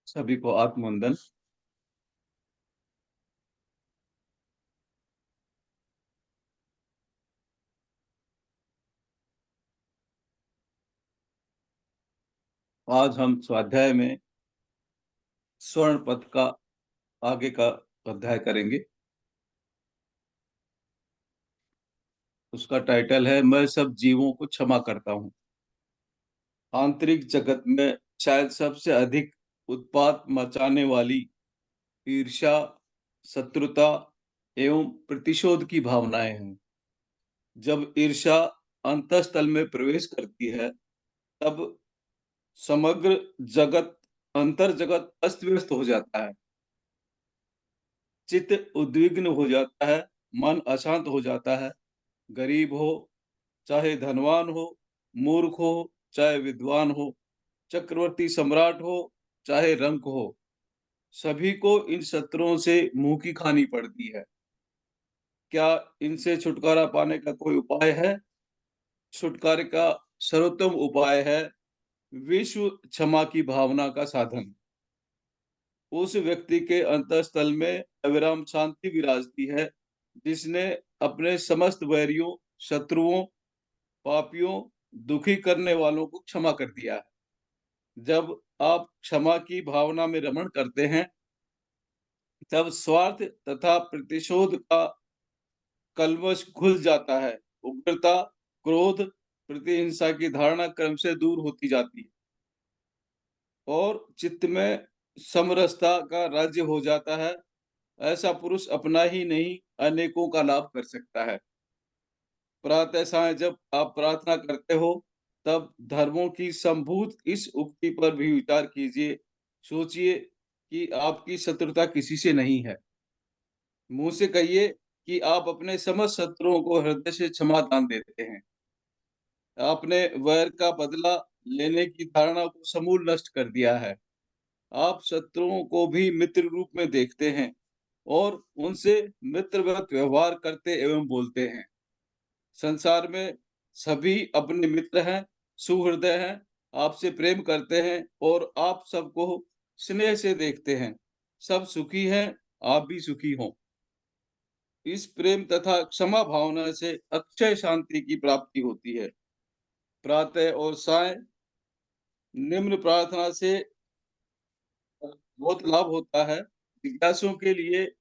सभी को आत्मवंदन। आज हम स्वाध्याय में स्वर्ण पथ का आगे का अध्याय करेंगे। उसका टाइटल है मैं सब जीवों को क्षमा करता हूँ। आंतरिक जगत में शायद सबसे अधिक उत्पात मचाने वाली ईर्ष्या, शत्रुता एवं प्रतिशोध की भावनाएं हैं। जब ईर्ष्या अंतःस्थल में प्रवेश करती है, तब समग्र जगत अंतर जगत अस्त व्यस्त हो जाता है। चित्त उद्विग्न हो जाता है, मन अशांत हो जाता है। गरीब हो, चाहे धनवान हो, मूर्ख हो, चाहे विद्वान हो, चक्रवर्ती सम्राट हो, चाहे रंक हो, सभी को इन शत्रुओं से मुंह की खानी पड़ती है। क्या इनसे छुटकारा पाने का कोई उपाय है? छुटकारे का सर्वोत्तम उपाय है विश्व क्षमा की भावना का साधन। उस व्यक्ति के अंतःस्थल में अविराम शांति विराजती है, जिसने अपने समस्त वैरियों, शत्रुओं, पापियों, दुखी करने वालों को क्षमा कर दिया है। जब आप क्षमा की भावना में रमण करते हैं, तब स्वार्थ तथा प्रतिशोध का कल्मश घुल जाता है। उग्रता, क्रोध, प्रतिहिंसा की धारणा क्रम से दूर होती जाती है और चित्त में समरसता का राज्य हो जाता है। ऐसा पुरुष अपना ही नहीं, अनेकों का लाभ कर सकता है। प्रातः सायं जब आप प्रार्थना करते हो, तब धर्मों की संभूत इस उक्ति पर भी विचार कीजिए। सोचिए कि आपकी शत्रुता किसी से नहीं है। मुँह से कहिए कि आप अपने समस्त शत्रुओं को हृदय से क्षमा दान देते हैं। आपने वैर का बदला लेने की धारणा को समूल नष्ट कर दिया है। आप शत्रुओं को भी मित्र रूप में देखते हैं और उनसे मित्रवत व्यवहार करते एवं बोलते हैं। संसार में सभी अपने मित्र हैं, सुहृदय हैं, आपसे प्रेम करते हैं और आप सबको स्नेह से देखते हैं। सब सुखी हैं, आप भी सुखी हों। इस प्रेम तथा क्षमा भावना से अक्षय शांति की प्राप्ति होती है। प्रातः और सायं निम्न प्रार्थना से बहुत लाभ होता है। जिज्ञासुओं के लिए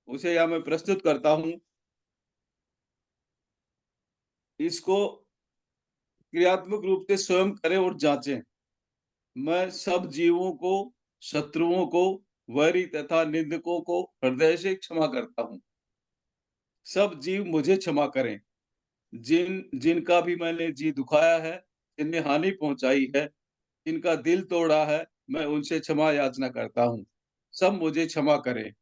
उसे यहाँ मैं प्रस्तुत करता हूँ। इसको क्रियात्मक रूप से स्वयं करें और जांचें। मैं सब जीवों को, शत्रुओं को, वैरी तथा निंदकों को हृदय से क्षमा करता हूँ। सब जीव मुझे क्षमा करें। जिनका भी मैंने जी दुखाया है, जिन्हें हानि पहुँचाई है, जिनका दिल तोड़ा है, मैं उनसे क्षमा याचना करता हूँ। सब मुझे क्षमा करें।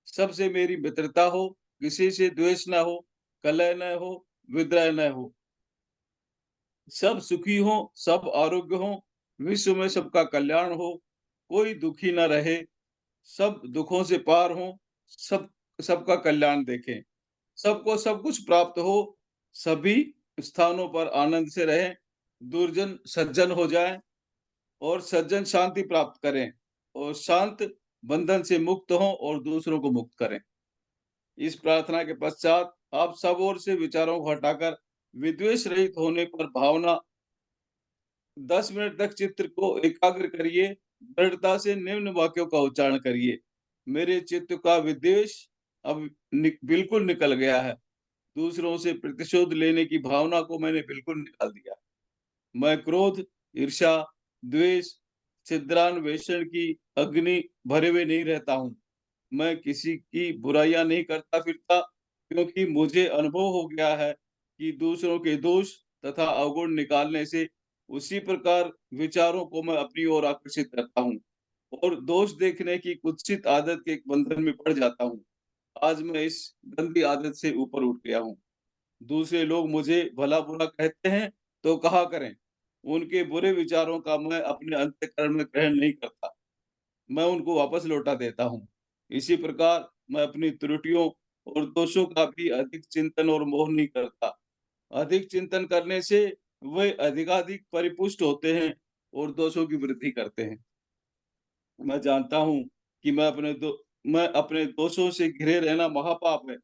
सबसे मेरी मित्रता हो, किसी से द्वेष ना हो, कलह न हो, विद्रोह न हो। सब सुखी हों, सब आरोग्य हों, विश्व में सबका कल्याण हो, कोई दुखी न रहे, सब दुखों से पार हों, सब सबका कल्याण देखें, सबको सब कुछ प्राप्त हो, सभी स्थानों पर आनंद से रहें, दुर्जन सज्जन हो जाएँ और सज्जन शांति प्राप्त करें और शांत बंधन से मुक्त हों और दूसरों को मुक्त करें। इस प्रार्थना के पश्चात आप सब ओर से विचारों को हटाकर विद्वेष रहित होने पर भावना 10 मिनट तक चित्त को एकाग्र करिए, दृढ़ता से निम्न वाक्यों का उच्चारण करिए। मेरे चित्त का विद्वेष अब बिल्कुल निकल गया है। दूसरों से प्रतिशोध लेने की भावना को मैंने बिल्कुल निकाल दिया। मैं क्रोध, ईर्ष्या, द्वेष, छिद्रान्वेषण की अग्नि भरे हुए नहीं रहता हूँ। मैं किसी की बुराइयाँ नहीं करता फिरता, क्योंकि मुझे अनुभव हो गया है कि दूसरों के दोष तथा अवगुण निकालने से उसी प्रकार विचारों को मैं अपनी ओर आकर्षित करता हूँ और दोष देखने की कुत्सित आदत के बंधन में पड़ जाता हूँ। आज मैं इस गंदी आदत से ऊपर उठ गया हूँ। दूसरे लोग मुझे भला-बुरा कहते हैं, तो कहा करें। उनके बुरे विचारों का मैं अपने अंतःकरण में ग्रहण नहीं करता। मैं उनको वापस लौटा देता हूँ। इसी प्रकार मैं अपनी त्रुटियों और दोषों का भी अधिक चिंतन और मोह नहीं करता। अधिक चिंतन करने से वे अधिकाधिक परिपुष्ट होते हैं और दोषों की वृद्धि करते हैं। मैं जानता हूँ कि मैं अपने दोषों से घिरे रहना महापाप है।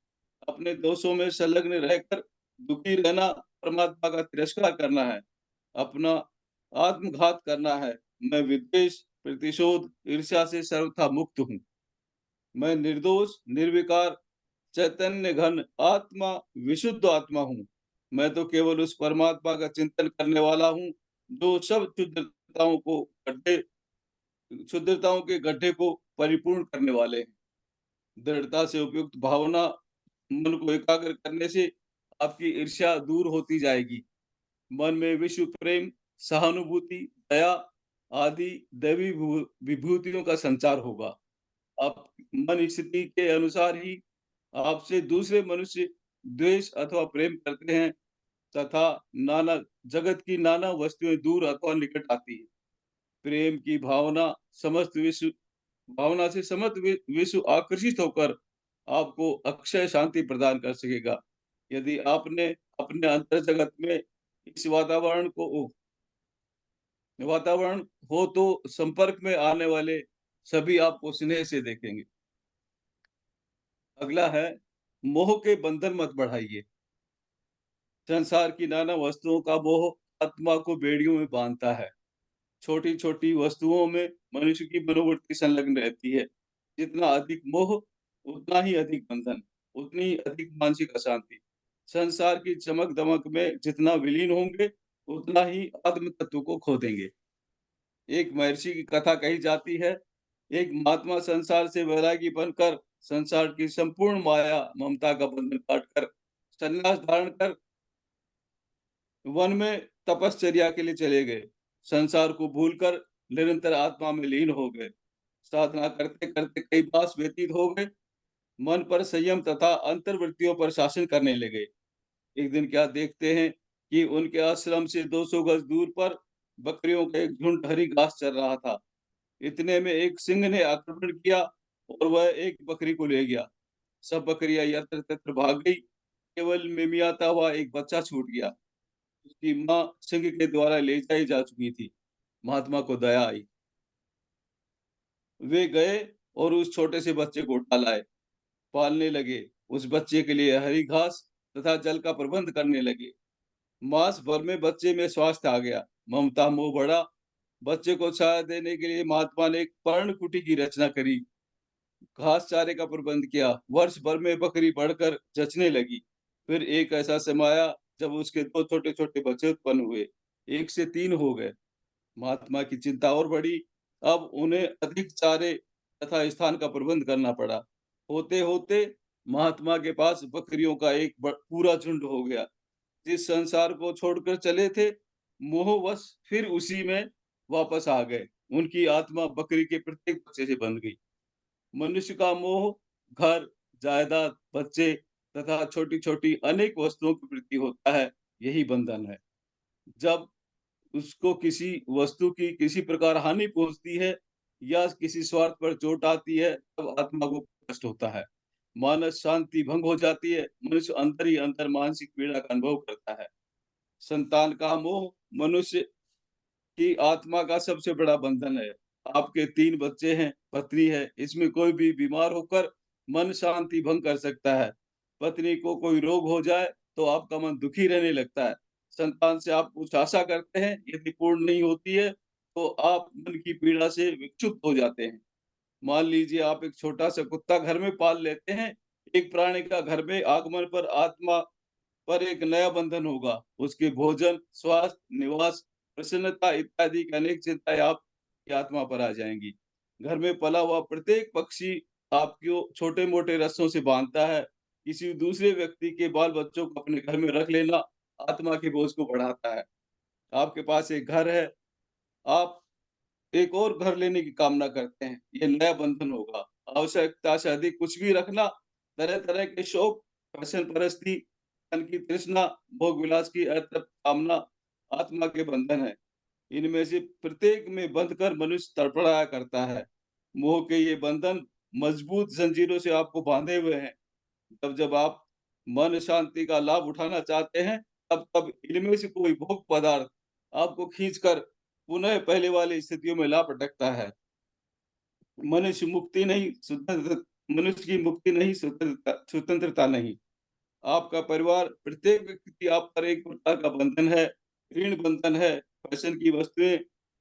अपने दोषों में संलग्न रहकर दुखी रहना परमात्मा का तिरस्कार करना है, अपना आत्मघात करना है। मैं विद्वेष, प्रतिशोध, ईर्ष्या से सर्वथा मुक्त हूँ। मैं निर्दोष, निर्विकार, चैतन्य घन आत्मा, विशुद्ध आत्मा हूँ। मैं तो केवल उस परमात्मा का चिंतन करने वाला हूँ, जो सब क्षुद्रताओं के गड्ढे को परिपूर्ण करने वाले हैं। दृढ़ता से उपयुक्त भावना मन को एकाग्र करने से आपकी ईर्ष्या दूर होती जाएगी। मन में विश्व प्रेम, सहानुभूति, दया आदि दैवी विभूतियों का संचार होगा। आप मन स्थिति के अनुसार ही आपसे दूसरे मनुष्य द्वेष अथवा प्रेम करते हैं तथा नाना जगत की नाना वस्तुएं दूर अथवा निकट आती हैं। प्रेम की भावना से समस्त विश्व आकर्षित होकर आपको अक्षय शांति प्रदान कर सकेगा। यदि आपने अपने अंतर जगत में इस वातावरण हो तो संपर्क में आने वाले सभी आपको स्नेह से देखेंगे। अगला है, मोह के बंधन मत बढ़ाइए। संसार की नाना वस्तुओं का मोह आत्मा को बेड़ियों में बांधता है। छोटी-छोटी वस्तुओं में मनुष्य की मनोवृत्ति संलग्न रहती है। जितना अधिक मोह, उतना ही अधिक बंधन, उतनी ही अधिक मानसिक अशांति। संसार की चमक-दमक में जितना विलीन होंगे, उतना ही आत्म तत्व को खो देंगे। एक महर्षि की कथा कही जाती है, एक महात्मा संसार से वैरागी बनकर संसार की संपूर्ण माया, ममता का बंधन काटकर संन्यास धारण कर वन में तपश्चर्या के लिए चले गए। संसार को भूलकर निरंतर आत्मा में लीन हो गए। साधना करते-करते कई मास व्यतीत हो गए। मन पर संयम तथा अंतर्वृत्तियों पर शासन करने लगे। एक दिन क्या देखते हैं कि उनके आश्रम से 200 गज दूर पर बकरियों का एक झुंड हरी घास चर रहा था। इतने में एक सिंह ने आक्रमण किया और वह एक बकरी को ले गया। सब बकरियां यत्र-तत्र भाग गई। केवल मिमियाता हुआ एक बच्चा छूट गया। उसकी माँ सिंह के द्वारा ले जाई जा चुकी थी। महात्मा को दया आई। वे गए और उस छोटे से बच्चे को उठा लाए, पालने लगे। उस बच्चे के लिए हरी घास तथा जल का प्रबंध करने लगे। मास भर में बच्चे में स्वास्थ्य आ गया। ममता मोह बढ़ा। बच्चे को छाया देने के लिए महात्मा ने एक पर्णकुटी की रचना करी। घास चारे का प्रबंध किया। वर्ष भर में बकरी बढ़कर जचने लगी। फिर एक ऐसा समय आया जब उसके 2 छोटे-छोटे बच्चे उत्पन्न हुए। 1 से 3 हो गए। महात्मा की चिंता और बढ़ी। अब उन्हें अधिक चारे तथा स्थान का प्रबंध करना पड़ा। होते-होते महात्मा के पास बकरियों का एक पूरा झुंड हो गया। जिस संसार को छोड़कर चले थे, मोहवश फिर उसी में वापस आ गए। उनकी आत्मा बकरी के प्रत्येक बच्चे से बंध गई। मनुष्य का मोह घर, जायदाद, बच्चे तथा छोटी-छोटी अनेक वस्तुओं के प्रति होता है, यही बंधन है। जब उसको किसी वस्तु की किसी प्रकार हानि पहुँचती है या किसी स्वार्थ पर चोट आती है, तब आत्मा को कष्ट होता है। मानस शांति भंग हो जाती है, मनुष्य अंदर ही अंदर मानसिक पीड़ा का अनुभव करता है। संतान का मोह मनुष्य की आत्मा का सबसे बड़ा बंधन है। आपके 3 बच्चे हैं, पत्नी है, इसमें कोई भी बीमार होकर मन शांति भंग कर सकता है। पत्नी को कोई रोग हो जाए, तो आपका मन दुखी रहने लगता है। संतान से आप कुछ आशा करते हैं, यदि पूर्ण नहीं होती है, तो आप मन की पीड़ा से विक्षुब्ध हो जाते हैं। मान लीजिए आप एक छोटा-सा कुत्ता घर में पाल लेते हैं, एक प्राणी का घर में आगमन पर आत्मा पर एक नया बंधन होगा। उसके भोजन, स्वास्थ्य, निवास, प्रसन्नता इत्यादि की अनेक चिंताएँ आपकी आत्मा पर आ जाएँगी। घर में पला हुआ प्रत्येक पक्षी आपको छोटे-मोटे रस्सों से बाँधता है। किसी दूसरे व्यक्ति के बाल-बच्चों को अपने घर में रख लेना आत्मा के बोझ को बढ़ाता है। आपके पास एक घर है, आप एक और घर लेने की कामना करते हैं, ये नया बंधन होगा। आवश्यकता से अधिक कुछ भी रखना, तरह-तरह के शौक, फैशन परस्ती, धन की तृष्णा, भोग-विलास की अतृप्त कामना, आत्मा के बंधन है। इनमें से प्रत्येक में बंध कर मनुष्य तड़फड़ाया करता है। मोह के ये बंधन मजबूत जंजीरों से आपको बाँधे हुए हैं। जब आप मन शांति का लाभ उठाना चाहते हैं, तब इनमें से कोई भोग पदार्थ आपको खींचकर पुनः पहले वाली स्थितियों में ला पटकता है। मनुष्य की मुक्ति नहीं, स्वतंत्रता नहीं। आपका परिवार, प्रत्येक व्यक्ति आप पर एक प्रकार का बंधन है, ऋण बंधन है, फैशन की वस्तुएँ,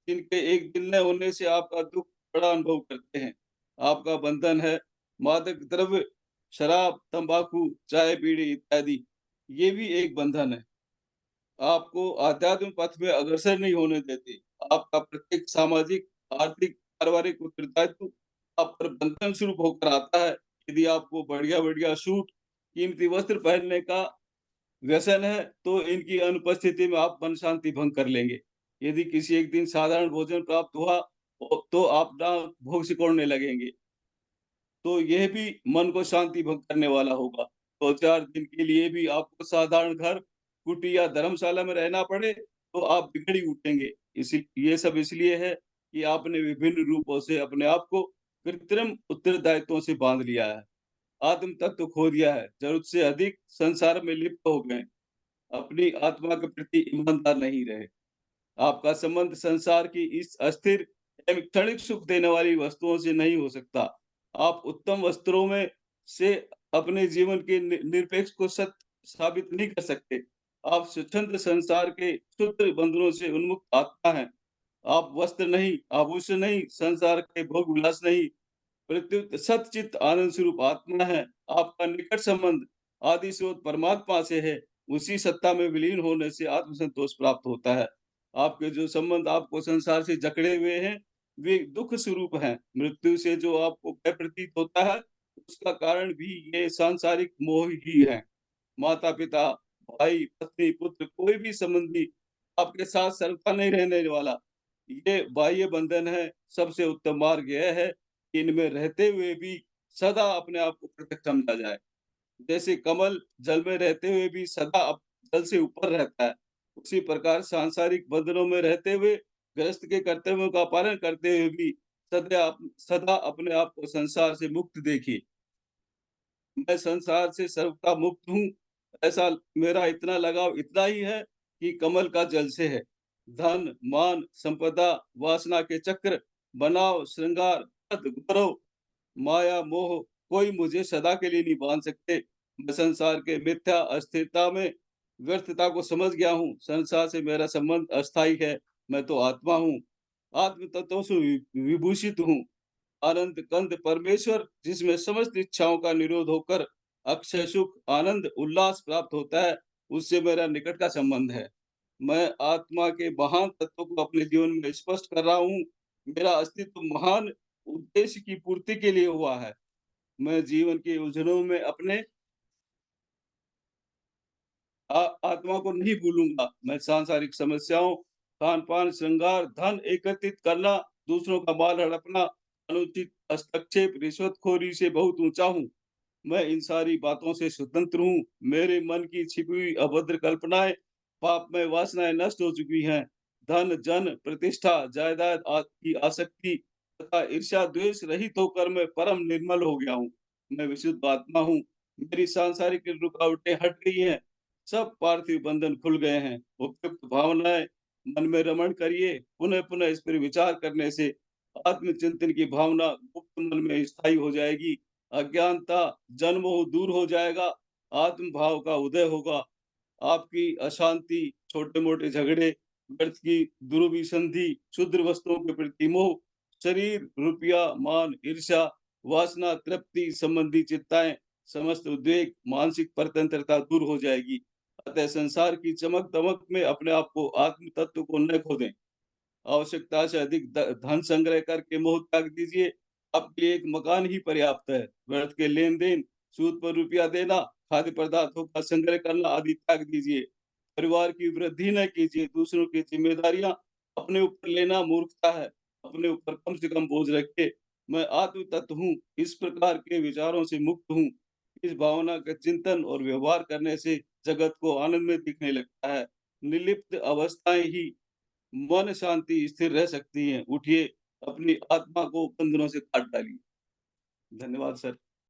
जिनके एक दिन न होने से आपका दुःख बड़ा अनुभव करते हैं। आपका बंधन है मादक द्रव्य, शराब, तंबाकू, चाय-बीड़ी इत्यादि, ये भी एक बंधन है। आपको आध्यात्म पथ में अग्रसर नहीं होने देते। आपका प्रत्येक सामाजिक, आर्थिक, पारिवारिक उत्तरदायित्व आप पर बंधन स्वरूप होकर आता है। यदि आपको बढ़िया-बढ़िया सूट, कीमती वस्त्र पहनने का व्यसन है, तो इनकी अनुपस्थिति में आप मन शांति भंग कर लेंगे। यदि किसी एक दिन साधारण भोजन प्राप्त हुआ, तो आप ना भोग सिकोड़ने लगेंगे। तो यह भी मन को शांति भंग करने वाला होगा। 2-4 दिन के लिए भी आपको साधारण घर, कुटी या धर्मशाला में रहना पड़े, तो आप बिगड़ ही उठेंगे। इसी ये सब इसलिए है कि आपने विभिन्न रूपों से अपने आप को कृत्रिम उत्तरदायित्वों से बाँध लिया है। आत्म तत्व खो दिया है, ज़रूरत से अधिक संसार में लिप्त हो गए, अपनी आत्मा के प्रति ईमानदार नहीं रहे। आपका संबंध संसार की इस अस्थिर एवं क्षणिक सुख देने वाली वस्तुओं से नहीं हो सकता। आप उत्तम वस्त्रों में से अपने जीवन के निरपेक्ष को सत्य साबित नहीं कर सकते। आप स्वतंत्र संसार के क्षुद्र बंधनों से उन्मुक्त आत्मा हैं। आप वस्त्र नहीं, आभूषण नहीं, संसार के भोग विलास नहीं, प्रत्युत सच्चित आनंद स्वरूप आत्मा है। आपका निकट संबंध आदि स्रोत परमात्मा से है। उसी सत्ता में विलीन होने से आत्म संतोष प्राप्त होता है। आपके जो संबंध आपको संसार से जकड़े हुए हैं, वे दुःख स्वरूप हैं। मृत्यु से जो आपको भय प्रतीत होता है, उसका कारण भी ये सांसारिक मोह ही है। माता-पिता, भाई, पत्नी, पुत्र कोई भी संबंधी आपके साथ सर्वथा नहीं रहने वाला। ये बाह्य बंधन है, सबसे उत्तम मार्ग यह है कि इनमें रहते हुए भी सदा अपने आप को पृथक समझा जाए। जैसे कमल जल में रहते हुए भी सदा जल से ऊपर रहता है, उसी प्रकार सांसारिक बंधनों में रहते हुए, गृहस्थ के कर्तव्यों का पालन करते हुए भी सदा अपने आप को संसार से मुक्त देखिए। मैं संसार से सर्वथा मुक्त हूँ, ऐसा मेरा इतना लगाव इतना ही है कि कमल का जल से है। धन, मान, संपदा, वासना के चक्र, बनाव, श्रृंगार, पद, गौरव, माया, मोह कोई मुझे सदा के लिए नहीं बाँध सकते। मैं संसार के मिथ्या अस्थिरता में व्यर्थता को समझ गया हूँ। संसार से मेरा संबंध अस्थायी है, मैं तो आत्मा हूँ। आत्म तत्वों से विभूषित हूँ। अनंत कंत परमेश्वर जिसमें समस्त इच्छाओं का निरोध होकर अक्षय सुख, आनंद, उल्लास प्राप्त होता है, उससे मेरा निकट का संबंध है। मैं आत्मा के महान तत्व को अपने जीवन में स्पष्ट कर रहा हूँ। मेरा अस्तित्व महान उद्देश्य की पूर्ति के लिए हुआ है। मैं जीवन की उलझनों में अपने आत्मा को नहीं भूलूँगा। मैं सांसारिक समस्याओं, खान-पान, श्रृंगार, धन एकत्रित करना, दूसरों का माल हड़पना, अनुचित हस्तक्षेप, रिश्वतखोरी से बहुत ऊँचा हूँ। मैं इन सारी बातों से स्वतंत्र हूँ। मेरे मन की छिपी हुई अभद्र कल्पनाएँ, पापमय वासनाएँ नष्ट हो चुकी हैं। धन, जन, प्रतिष्ठा, जायदाद की आसक्ति तथा ईर्ष्या, द्वेष रहित होकर मैं परम निर्मल हो गया हूँ। मैं विशुद्ध आत्मा हूँ। मेरी सांसारिक रुकावटें हट गई हैं। सब पार्थिव बंधन खुल गए हैं। उपयुक्त भावनाएँ मन में रमण करिए। पुनः-पुनः इस पर विचार करने से आत्मचिंतन की भावना गुप्त मन में स्थायी हो जाएगी। अज्ञानता, जन्मोह दूर हो जाएगा, आत्म भाव का उदय होगा। आपकी अशांति, छोटे-मोटे झगड़े, व्यर्थ की दुर्विसंधि, क्षुद्र वस्तुओं के प्रति मोह, शरीर, रुपया, मान, ईर्ष्या, वासना, तृप्ति संबंधी चिंताएँ, समस्त उद्वेग, मानसिक परतंत्रता दूर हो जाएगी। अतः संसार की चमक-दमक में अपने आप को, आत्म तत्व को न खो दें। आवश्यकता से अधिक धन संग्रह करके मोह त्याग दीजिए। आपके लिए एक मकान ही पर्याप्त है। व्यर्थ के लेन-देन, सूद पर रुपया देना, खाद्य पदार्थों का संग्रह करना आदि त्याग दीजिए। परिवार की वृद्धि न कीजिए, दूसरों की ज़िम्मेदारियाँ अपने ऊपर लेना मूर्खता है। अपने ऊपर कम से कम बोझ रखिए। मैं आत्म तत्व हूँ, इस प्रकार के विचारों से मुक्त हूँ। इस भावना का चिंतन और व्यवहार करने से जगत को आनंद में दिखने लगता है। निर्लिप्त अवस्थाएँ ही मन शांति स्थिर रह सकती है। उठिए, अपनी आत्मा को बंधनों से काट डालिए। धन्यवाद सर।